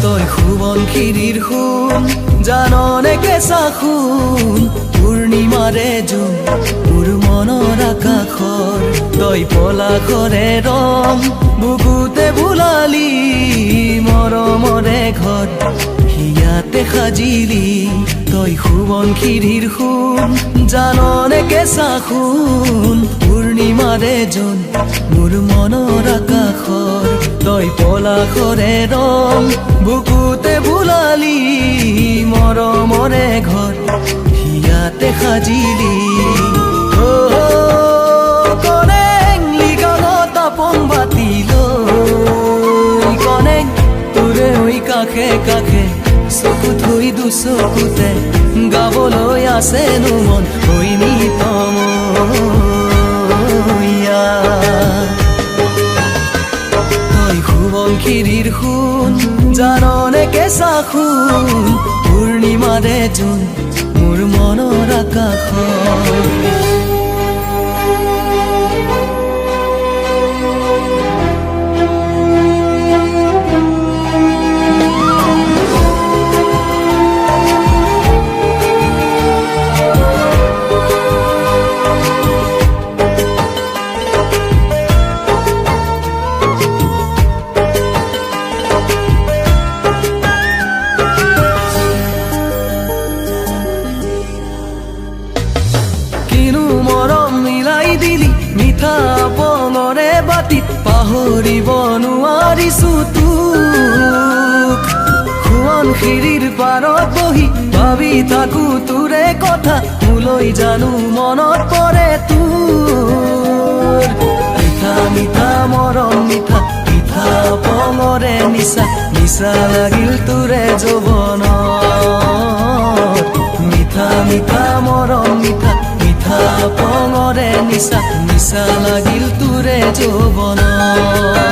তই সোৱণশিৰীৰ সোণ জাননে কেঁচা সোণ পূৰ্ণিমাৰে জোন মোৰ মনৰ আকাশৰ তই পলাশৰে ৰং বুকুতে বোলালি মৰমৰে ঘৰ হিয়াতে সাজিলি তই সোৱণশিৰীৰ সোণ জাননে কেঁচা সোণ পূৰ্ণিমাৰে জোন মোৰ মনৰ আকাশৰ তই পলাশৰে ৰং বুকুতে বোলালি মৰমৰে ঘৰ হিয়াতে সাজিলি কনেং লিগানত আপং বাতিলৈ কনেং তোৰে হৈ কাষে কাষে চকু থৈ দুচকুতে গাবলৈ আছেনো মন হৈনিতম সোৱণশিৰীৰ সোণ জাননে কেঁচা সোণ পূৰ্ণিমাৰে জোন মোৰ মনৰ আকাশৰ মিঠা পঙৰে বাটিত পাহৰিব নোৱাৰিছো তোক সোৱণশিৰীৰ পাৰত বহি ভাবি থাকো তোৰে কথা মোলৈ জানো মনত পৰে তোৰ মিঠা মিঠা মৰম মিঠা মিঠা পঙৰে নিচা নিচা লাগিল তোৰে যৌৱনত মিঠা মিঠা মৰম মিঠা মিঠা পঙৰে নিচা নিচা লাগিল তোৰে যৌৱনত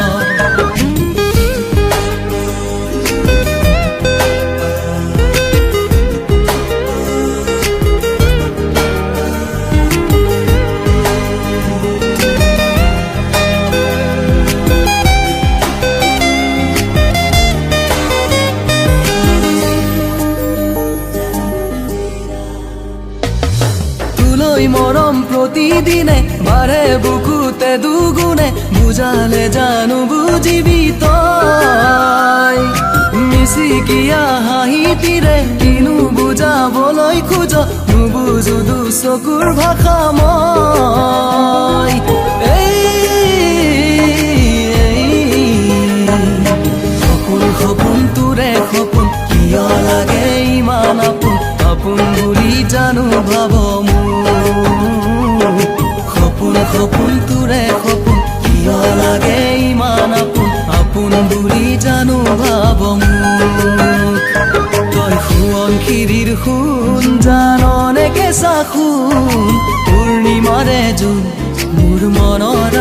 মৰম প্ৰতিদিনে বাঢ়ে বুকুতে দুগুণে বুজালে জানো বুজিবি তই মিচিকিয়া হাঁহিটিৰে কিনো বুজাবলৈ খোজ নুবুজো দুচকুৰ ভাষা মই সপোন সপোন তোৰে সপোন কিয় লাগে ইমান আপোন আপোন বুলি জানো ভাব সপোন সপোন তোৰে সপোন কিয় লাগে ইমান আপোন আপোন বুলি জানো ভাব তই সোৱণশিৰীৰ সোণ জাননে কেঁচা সোণ পূৰ্ণিমাৰে জোন মোৰ মনৰ